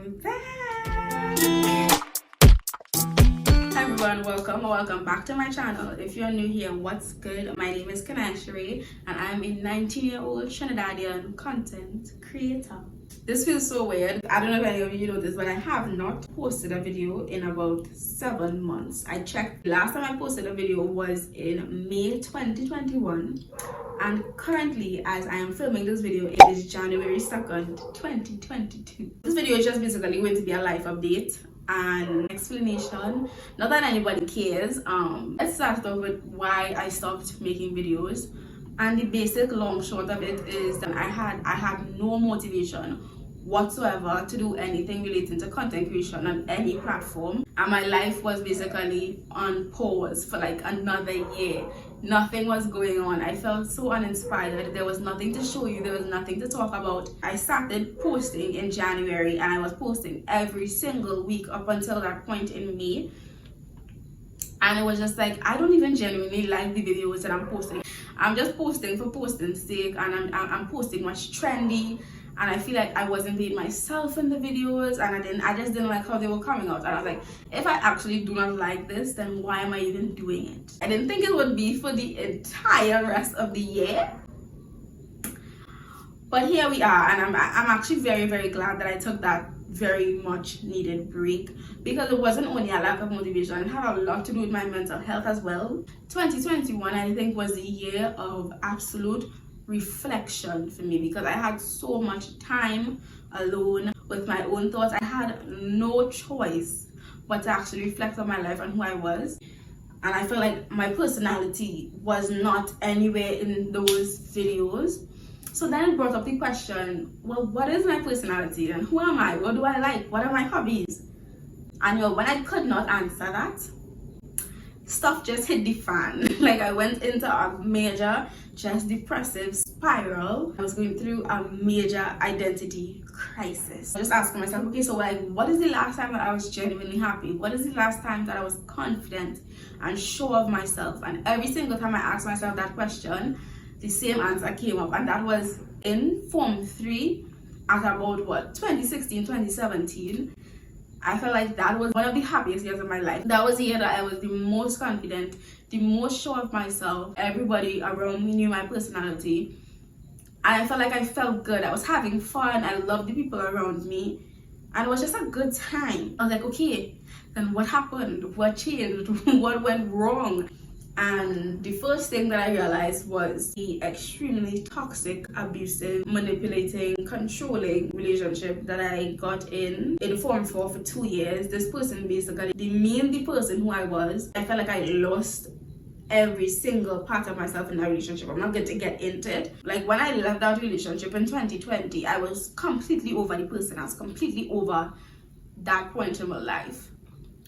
I'm back. Hi everyone, welcome back to my channel. If you're new here, what's good? My name is K-Nia and I'm a 19-year-old Trinidadian content creator. This feels so weird. I don't know if any of you know this, but I have not posted a video in about 7 months. I checked. Last time I posted a video was in May 2021, and currently, as I am filming this video, it is January 2nd, 2022. This video is just basically going to be a life update and explanation. Not that anybody cares. Let's start off with why I stopped making videos. And the basic long short of it is that I had no motivation whatsoever to do anything relating to content creation on any platform, and my life was basically on pause for like another year. Nothing was going on. I felt so uninspired. There was nothing to show you, there was nothing to talk about. I started posting in January and I was posting every single week up until that point in May, and it was just like, I don't even genuinely like the videos that I'm posting. I'm just posting for posting's sake, and I'm posting what's trendy, and I feel like I wasn't being myself in the videos, and I just didn't like how they were coming out. And I was like, if I actually do not like this, then why am I even doing it? I didn't think it would be for the entire rest of the year, but here we are, and I'm actually very glad that I took that very much needed break, because it wasn't only a lack of motivation, it had a lot to do with my mental health as well. 2021 I think was the year of absolute reflection for me, because I had so much time alone with my own thoughts. I had no choice but to actually reflect on my life and who I was, and I feel like my personality was not anywhere in those videos. So then it brought up the question, well, what is my personality and who am I? What do I like? What are my hobbies? And when I could not answer that, stuff just hit the fan. Like, I went into a major, just depressive spiral. I was going through a major identity crisis. I was just asking myself, okay, so like, what is the last time that I was genuinely happy? What is the last time that I was confident and sure of myself? And every single time I asked myself that question, the same answer came up, and that was in Form 3 at about 2016, 2017. I felt like that was one of the happiest years of my life. That was the year that I was the most confident, the most sure of myself. Everybody around me knew my personality, and I felt like I felt good. I was having fun. I loved the people around me, and it was just a good time. I was like, okay, then what happened? What changed? What went wrong? And the first thing that I realized was the extremely toxic, abusive, manipulating, controlling relationship that I got in Form 4 for 2 years. This person basically demeaned the person who I was. I felt like I lost every single part of myself in that relationship. I'm not going to get into it. Like, when I left that relationship in 2020, I was completely over the person. I was completely over that point in my life.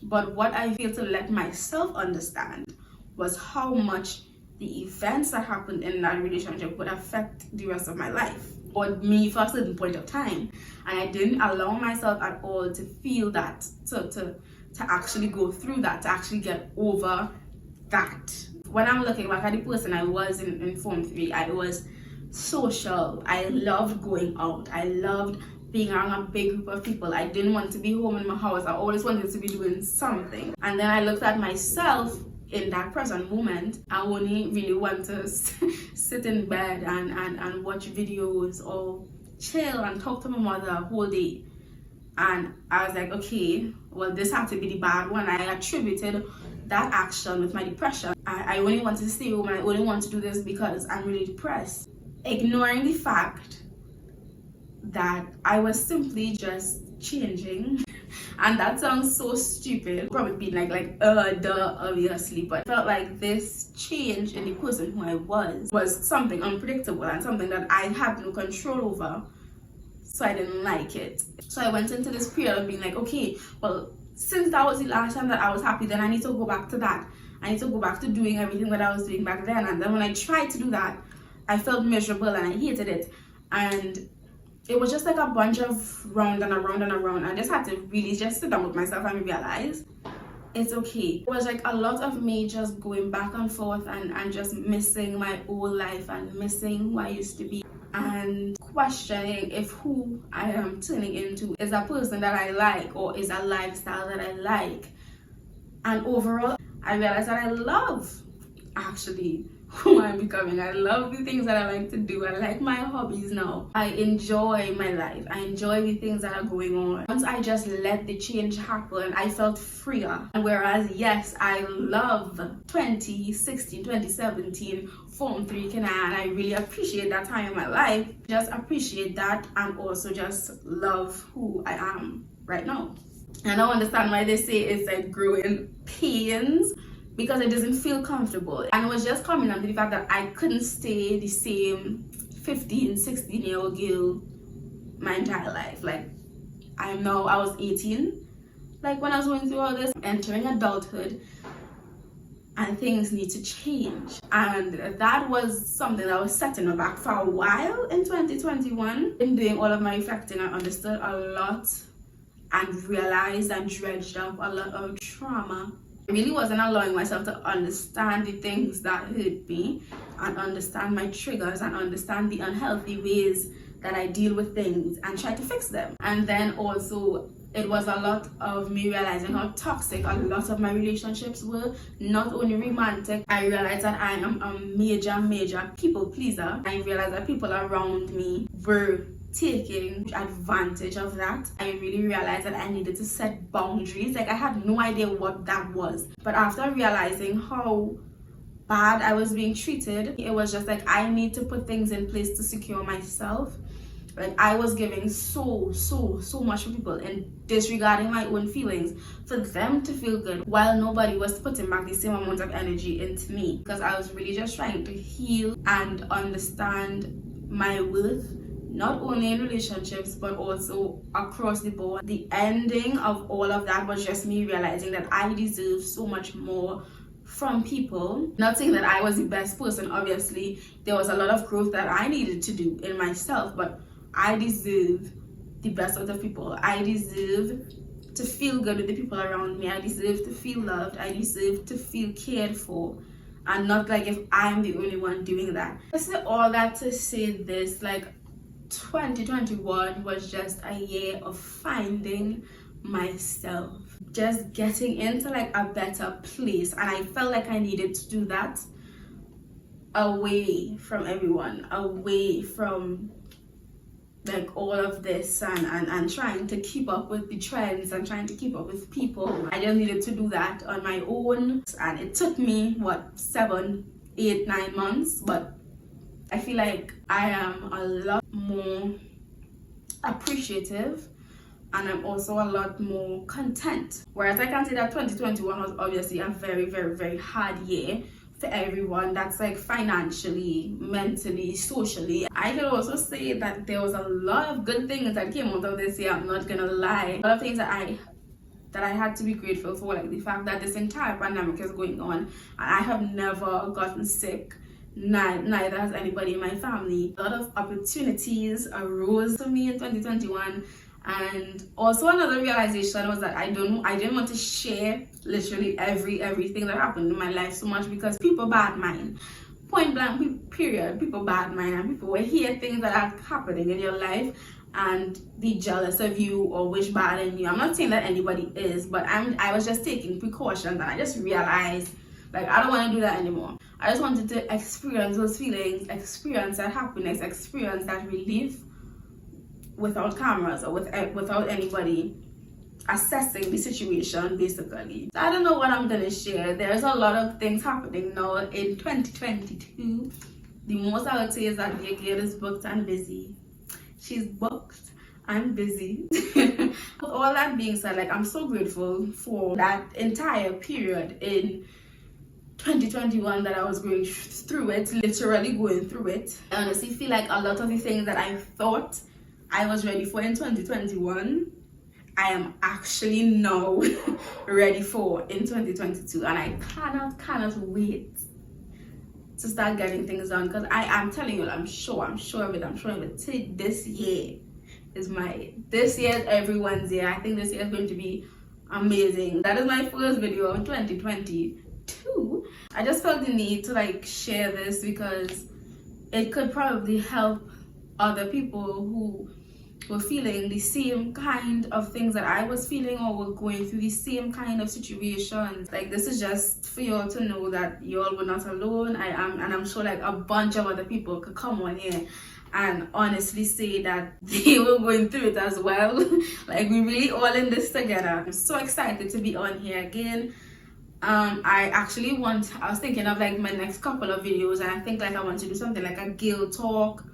But what I failed to let myself understand was how much the events that happened in that relationship would affect the rest of my life, or me for a certain point of time. And I didn't allow myself at all to feel that, to actually go through that, to actually get over that. When I'm looking back at the person I was in Form 3, I was social. I loved going out. I loved being around a big group of people. I didn't want to be home in my house. I always wanted to be doing something. And then I looked at myself in that present moment. I only really want to sit in bed and watch videos or chill and talk to my mother a whole day. And I was like, okay, well, this had to be the bad one. I attributed that action with my depression. I only want to stay home. I only want to do this because I'm really depressed, ignoring the fact that I was simply just changing. And that sounds so stupid, probably being like duh, obviously, but I felt like this change in the person who I was something unpredictable and something that I had no control over, so I didn't like it. So I went into this period of being like, okay, well, since that was the last time that I was happy, then I need to go back to that. I need to go back to doing everything that I was doing back then. And then when I tried to do that, I felt miserable and I hated it. And it was just like a bunch of round and around and around. I just had to really just sit down with myself and realize it's okay. It was like a lot of me just going back and forth and just missing my old life and missing who I used to be. And questioning if who I am turning into is a person that I like or is a lifestyle that I like. And overall, I realized that I love actually who I'm becoming. I love the things that I like to do. I like my hobbies now. I enjoy my life. I enjoy the things that are going on. Once I just let the change happen, I felt freer. And whereas, yes, I love 2016, 2017, Form 3 K-Nia, and I really appreciate that time in my life. Just appreciate that and also just love who I am right now. And I understand why they say it's like growing pains, because it doesn't feel comfortable. And it was just coming down to the fact that I couldn't stay the same 15, 16-year-old girl my entire life. Like, I was 18, like when I was going through all this, entering adulthood, and things need to change. And that was something that was setting me back for a while in 2021. In doing all of my reflecting, I understood a lot and realized and dredged up a lot of trauma. I really wasn't allowing myself to understand the things that hurt me and understand my triggers and understand the unhealthy ways that I deal with things and try to fix them. And then also, it was a lot of me realizing how toxic a lot of my relationships were, not only romantic. I realized that I am a major people pleaser. I realized that people around me were taking advantage of that. I really realized that I needed to set boundaries. Like, I had no idea what that was, but after realizing how bad I was being treated, it was just like, I need to put things in place to secure myself. Like, I was giving so much for people and disregarding my own feelings for them to feel good, while nobody was putting back the same amount of energy into me, because I was really just trying to heal and understand my worth, not only in relationships but also across the board. The ending of all of that was just me realizing that I deserve so much more from people. Not saying that I was the best person, obviously there was a lot of growth that I needed to do in myself, but I deserve the best out of people. I deserve to feel good with the people around me. I deserve to feel loved. I deserve to feel cared for, and not like if I'm the only one doing that. I say all that to say this, like, 2021 was just a year of finding myself, just getting into like a better place, and I felt like I needed to do that away from everyone, away from like all of this and trying to keep up with the trends and trying to keep up with people. I just needed to do that on my own, and it took me 7, 8, 9 months, but I feel like I am a lot more appreciative, and I'm also a lot more content. Whereas I can say that 2021 was obviously a very hard year for everyone. That's like financially, mentally, socially. I could also say that there was a lot of good things that came out of this year, I'm not gonna lie. A lot of things that I had to be grateful for, like the fact that this entire pandemic is going on and I have never gotten sick. Neither has anybody in my family. A lot of opportunities arose to me in 2021, and also another realization was that I didn't want to share literally everything that happened in my life so much, because people bad mind, point blank period. People bad mind, and people will hear things that are happening in your life and be jealous of you or wish bad in you. I'm not saying that anybody is, but I was just taking precautions, and I just realized, like, I don't want to do that anymore. I just wanted to experience those feelings, experience that happiness, experience that relief without cameras or without anybody assessing the situation, basically. So I don't know what I'm gonna share. There's a lot of things happening now in 2022. The most I would say is that your girl is booked and busy. She's booked and busy. With all that being said, like, I'm so grateful for that entire period in 2021 that I was going through it, literally going through it. I honestly feel like a lot of the things that I thought I was ready for in 2021, I am actually now ready for in 2022, and I cannot wait to start getting things done, because I am telling you, I'm sure of it. This year is everyone's year. I think this year is going to be amazing. That is my first video in 2022. I just felt the need to like share this because it could probably help other people who were feeling the same kind of things that I was feeling, or were going through the same kind of situations. Like, this is just for y'all to know that y'all were not alone. I am, and I'm sure like a bunch of other people could come on here and honestly say that they were going through it as well. Like, we really all in this together. I'm so excited to be on here again. I was thinking of like my next couple of videos, and I think like I want to do something like a guild talk,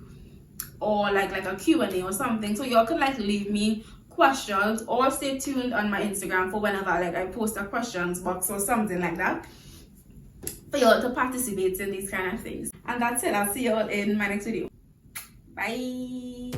or like a Q&A or something, so y'all could like leave me questions, or stay tuned on my Instagram for whenever like I post a questions box or something like that, for y'all to participate in these kind of things. And that's it. I'll see y'all in my next video. Bye.